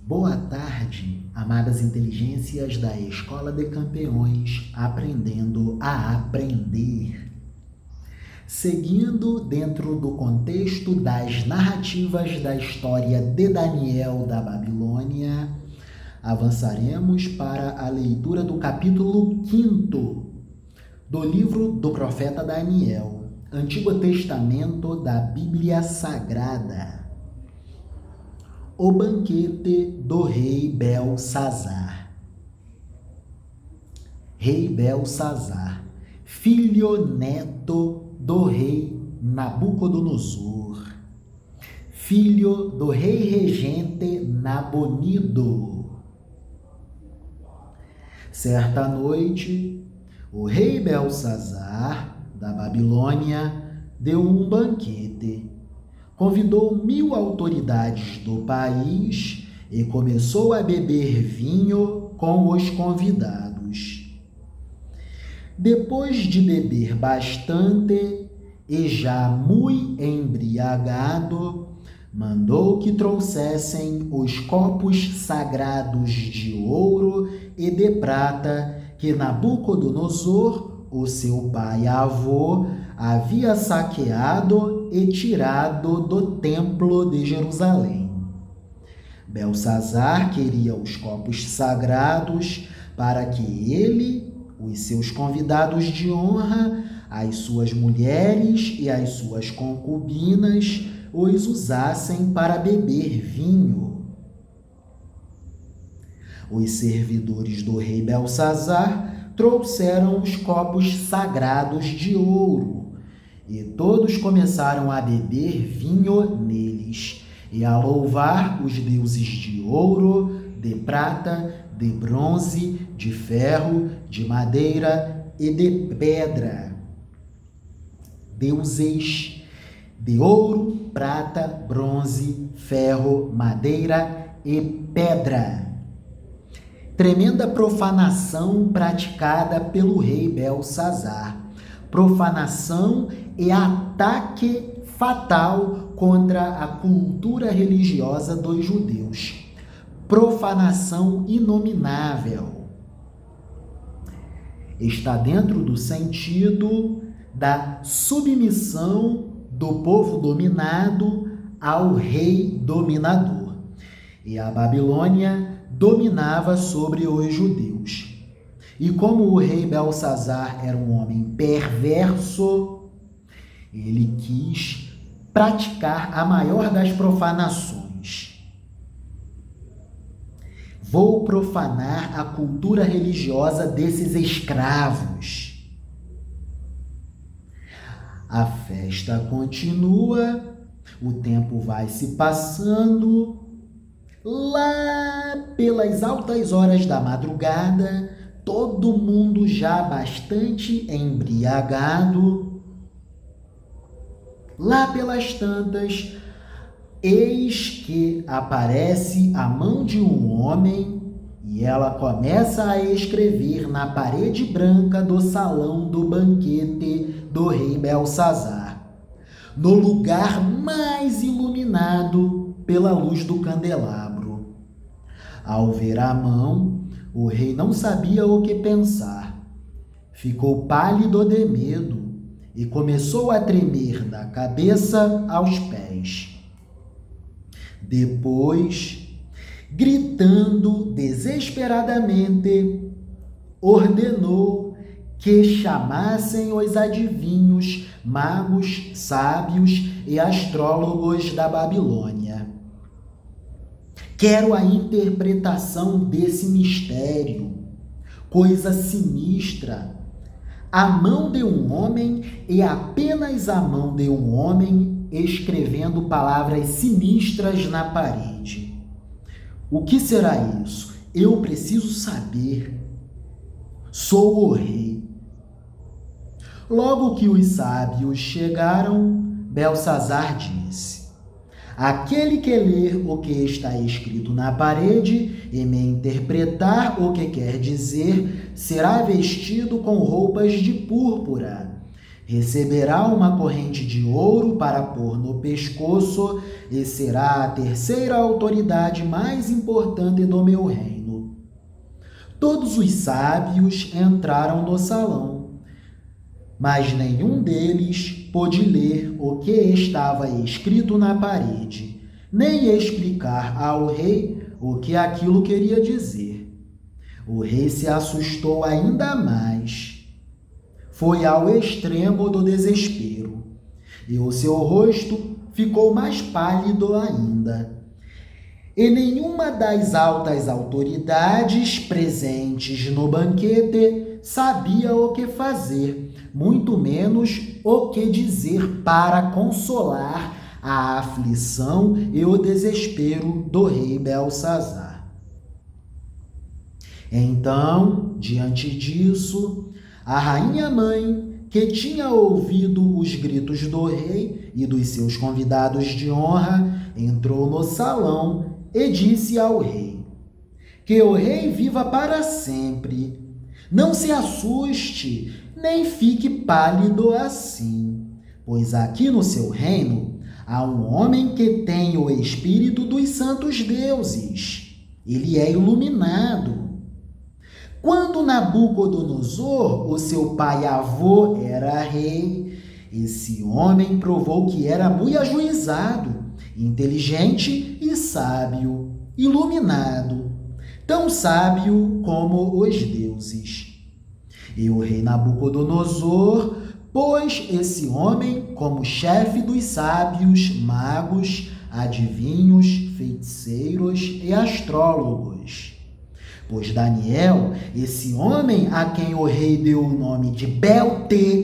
Boa tarde, amadas inteligências da Escola de Campeões, aprendendo a aprender. Seguindo dentro do contexto das narrativas da história de Daniel da Babilônia, avançaremos para a leitura do capítulo 5º do livro do profeta Daniel, Antigo Testamento da Bíblia Sagrada. O banquete do rei Belsazar. Rei Belsazar, filho neto do rei Nabucodonosor, filho do rei regente Nabonido. Certa noite, o rei Belsazar, da Babilônia, deu um banquete. Convidou 1000 autoridades do país e começou a beber vinho com os convidados. Depois de beber bastante e já muito embriagado, mandou que trouxessem os copos sagrados de ouro e de prata que Nabucodonosor, o seu pai-avô, havia saqueado e tirado do templo de Jerusalém. Belsazar queria os copos sagrados para que ele, os seus convidados de honra, as suas mulheres e as suas concubinas os usassem para beber vinho. Os servidores do rei Belsazar trouxeram os copos sagrados de ouro, e todos começaram a beber vinho neles, e a louvar os deuses de ouro, de prata, de bronze, de ferro, de madeira e de pedra. Deuses de ouro, prata, bronze, ferro, madeira e pedra. Tremenda profanação praticada pelo rei Belsazar. Profanação e ataque fatal contra a cultura religiosa dos judeus. Profanação inominável. Está dentro do sentido da submissão do povo dominado ao rei dominador. E a Babilônia dominava sobre os judeus. E como o rei Belsazar era um homem perverso, ele quis praticar a maior das profanações. Vou profanar a cultura religiosa desses escravos. A festa continua, o tempo vai se passando. Lá pelas altas horas da madrugada, todo mundo já bastante embriagado. Lá pelas tantas, eis que aparece a mão de um homem e ela começa a escrever na parede branca do salão do banquete do rei Belsazar, no lugar mais iluminado pela luz do candelabro. Ao ver a mão, o rei não sabia o que pensar. Ficou pálido de medo e começou a tremer da cabeça aos pés. Depois, gritando desesperadamente, ordenou que chamassem os adivinhos, magos, sábios e astrólogos da Babilônia. Quero a interpretação desse mistério, coisa sinistra. A mão de um homem e apenas a mão de um homem escrevendo palavras sinistras na parede. O que será isso? Eu preciso saber. Sou o rei. Logo que os sábios chegaram, Belsazar disse: aquele que ler o que está escrito na parede e me interpretar o que quer dizer, será vestido com roupas de púrpura, Receberá uma corrente de ouro para pôr no pescoço e será a terceira autoridade mais importante do meu reino. Todos os sábios entraram no salão, mas nenhum deles pôde ler o que estava escrito na parede, nem explicar ao rei o que aquilo queria dizer. O rei se assustou ainda mais. Foi ao extremo do desespero, e o seu rosto ficou mais pálido ainda. E nenhuma das altas autoridades presentes no banquete sabia o que fazer, muito menos o que dizer para consolar a aflição e o desespero do rei Belsazar. Então, diante disso, a rainha-mãe, que tinha ouvido os gritos do rei e dos seus convidados de honra, entrou no salão e disse ao rei: que o rei viva para sempre. Não se assuste, nem fique pálido assim, pois aqui no seu reino há um homem que tem o espírito dos santos deuses. Ele é iluminado. Quando Nabucodonosor, o seu pai-avô, era rei, esse homem provou que era muito ajuizado, inteligente e sábio, iluminado, tão sábio como os deuses. E o rei Nabucodonosor pôs esse homem como chefe dos sábios, magos, adivinhos, feiticeiros e astrólogos. Pois Daniel, esse homem a quem o rei deu o nome de Beltesazar,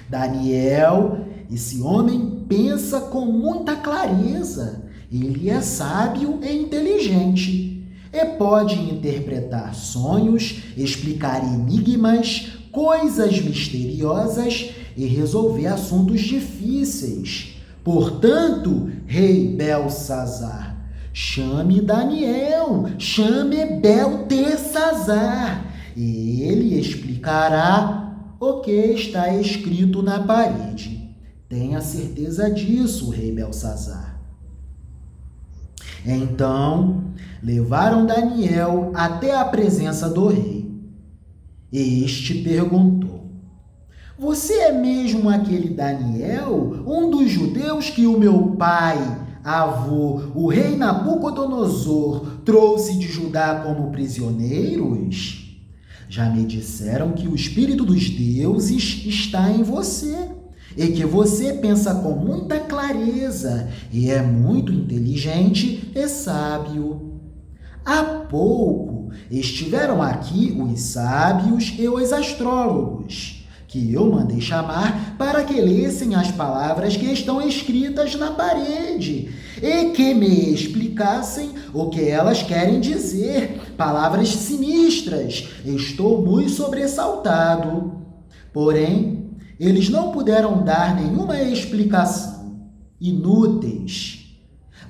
Daniel, esse homem pensa com muita clareza. Ele é sábio e inteligente e pode interpretar sonhos, explicar enigmas, coisas misteriosas e resolver assuntos difíceis. Portanto, rei Belsazar, chame Daniel, chame Beltesazar, e ele explicará o que está escrito na parede. Tenha certeza disso, rei Belsazar. Então, levaram Daniel até a presença do rei. Este perguntou: você é mesmo aquele Daniel, um dos judeus que o meu pai, avô, o rei Nabucodonosor, trouxe de Judá como prisioneiros? Já me disseram que o Espírito dos deuses está em você e que você pensa com muita clareza e é muito inteligente e sábio. Há pouco estiveram aqui os sábios e os astrólogos, que eu mandei chamar para que lessem as palavras que estão escritas na parede e que me explicassem o que elas querem dizer, palavras sinistras. Estou muito sobressaltado. Porém, eles não puderam dar nenhuma explicação. Inúteis.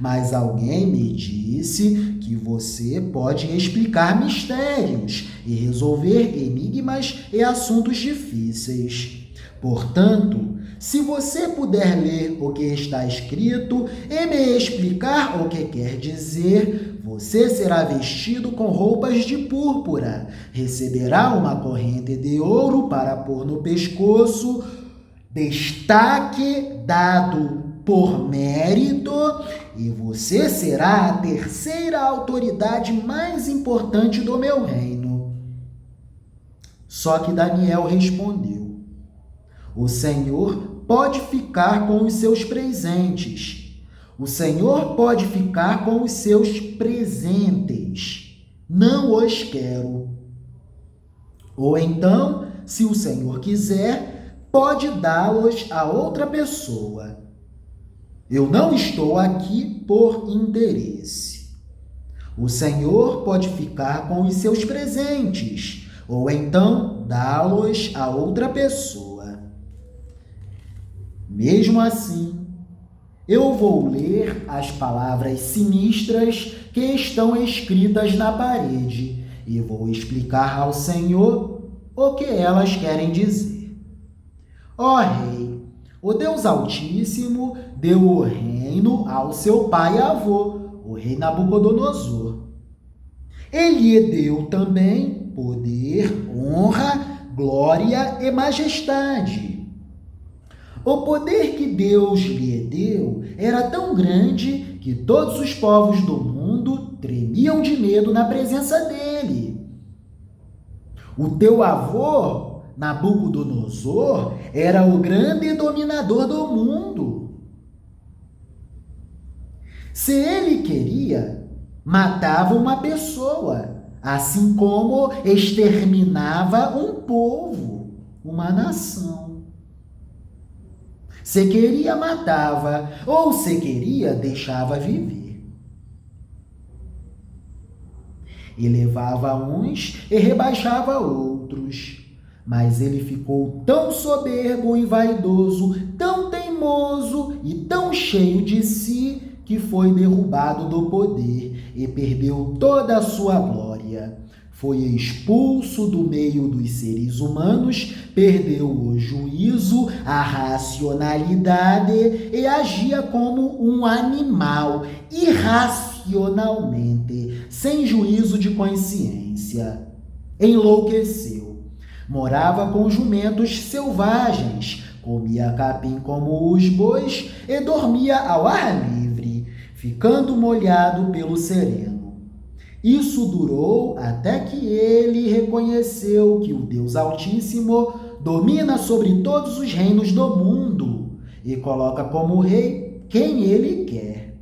Mas alguém me disse que você pode explicar mistérios e resolver enigmas e assuntos difíceis. Portanto, se você puder ler o que está escrito e me explicar o que quer dizer, você será vestido com roupas de púrpura, receberá uma corrente de ouro para pôr no pescoço, destaque dado por mérito, e você será a terceira autoridade mais importante do meu reino. Só que Daniel respondeu: o Senhor pode ficar com os seus presentes. O Senhor pode ficar com os seus presentes. Não os quero. Ou então, se o Senhor quiser, pode dá-los a outra pessoa. Eu não estou aqui por interesse. O Senhor pode ficar com os seus presentes, ou então dá-los a outra pessoa. Mesmo assim, eu vou ler as palavras sinistras que estão escritas na parede e vou explicar ao Senhor o que elas querem dizer. Ó rei, o Deus Altíssimo deu o reino ao seu pai e avô, o rei Nabucodonosor. Ele lhe deu também poder, honra, glória e majestade. O poder que Deus lhe deu era tão grande que todos os povos do mundo tremiam de medo na presença dele. O teu avô, Nabucodonosor, era o grande dominador do mundo. Se ele queria, matava uma pessoa, assim como exterminava um povo, uma nação. Se queria, matava, ou se queria, deixava viver. Elevava uns e rebaixava outros. Mas ele ficou tão soberbo e vaidoso, tão teimoso e tão cheio de si, que foi derrubado do poder e perdeu toda a sua glória. Foi expulso do meio dos seres humanos, perdeu o juízo, a racionalidade e agia como um animal, irracionalmente, sem juízo de consciência. Enlouqueceu. Morava com jumentos selvagens, comia capim como os bois e dormia ao ar livre, ficando molhado pelo sereno. Isso durou até que ele reconheceu que o Deus Altíssimo domina sobre todos os reinos do mundo e coloca como rei quem ele quer.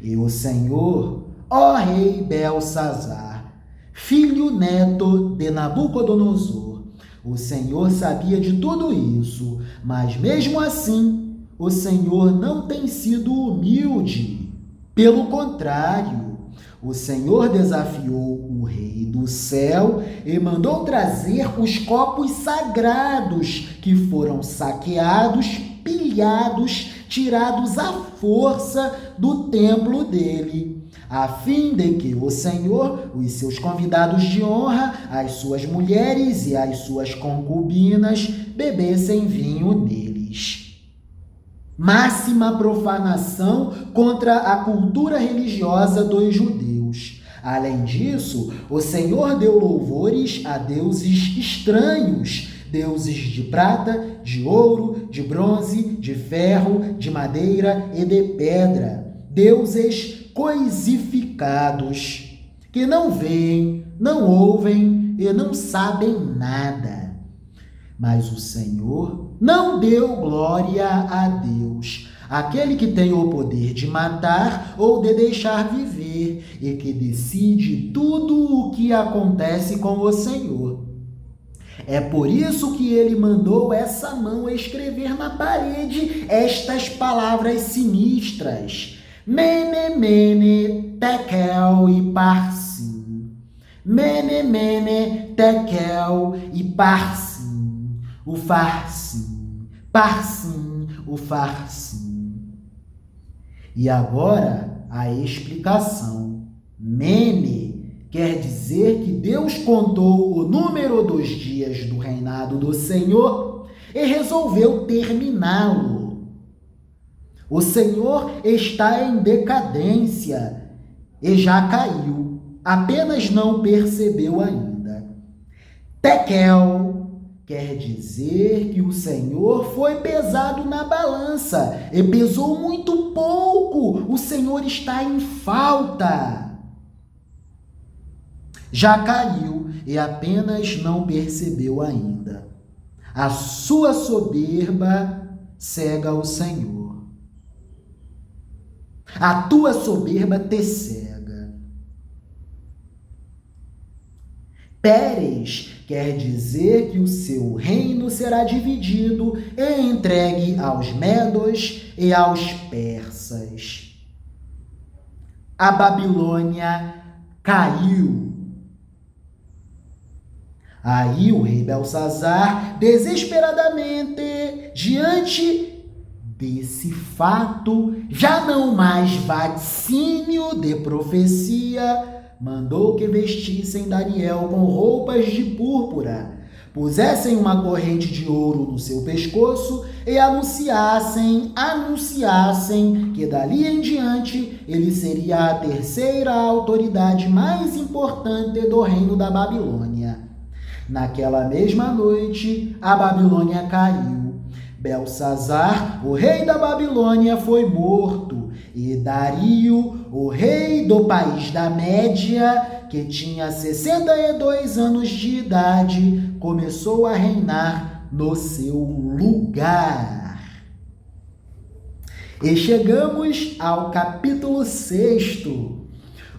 E o Senhor, ó rei Belsazar, filho neto de Nabucodonosor, o Senhor sabia de tudo isso, mas mesmo assim, o Senhor não tem sido humilde. Pelo contrário, o Senhor desafiou o rei do céu e mandou trazer os copos sagrados que foram saqueados, pilhados, tirados à força do templo dele, a fim de que o Senhor, os seus convidados de honra, as suas mulheres e as suas concubinas bebessem vinho neles. Máxima profanação contra a cultura religiosa dos judeus. Além disso, o Senhor deu louvores a deuses estranhos, deuses de prata, de ouro, de bronze, de ferro, de madeira e de pedra, deuses coisificados, que não veem, não ouvem e não sabem nada. Mas o Senhor não deu glória a Deus, aquele que tem o poder de matar ou de deixar viver e que decide tudo o que acontece com o Senhor. É por isso que ele mandou essa mão escrever na parede estas palavras sinistras: Mene, Mene, Tekel e Parsim. Mene, Mene, Tekel e Parsim. O Farsim, Parsim, o Farsim. E agora a explicação. Mene quer dizer que Deus contou o número dos dias do reinado do Senhor e resolveu terminá-lo. O Senhor está em decadência e já caiu, apenas não percebeu ainda. Tekel quer dizer que o Senhor foi pesado na balança e pesou muito pouco. O Senhor está em falta. Já caiu e apenas não percebeu ainda. A sua soberba cega o Senhor. A tua soberba te cega. Pérez quer dizer que o seu reino será dividido e entregue aos medos e aos persas. A Babilônia caiu. Aí o rei Belsazar, desesperadamente, diante desse fato, já não mais vaticínio de profecia, mandou que vestissem Daniel com roupas de púrpura, pusessem uma corrente de ouro no seu pescoço e anunciassem que dali em diante ele seria a terceira autoridade mais importante do reino da Babilônia. Naquela mesma noite, a Babilônia caiu. Belsazar, o rei da Babilônia, foi morto, e Dario, o rei do país da Média, que tinha 62 anos de idade, começou a reinar no seu lugar. E chegamos ao capítulo 6º,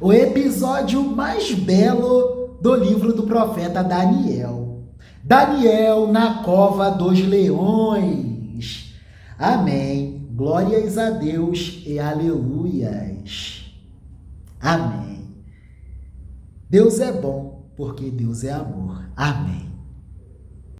o episódio mais belo do livro do profeta Daniel. Daniel na cova dos leões. Amém. Glórias a Deus e aleluias. Amém. Deus é bom, porque Deus é amor. Amém.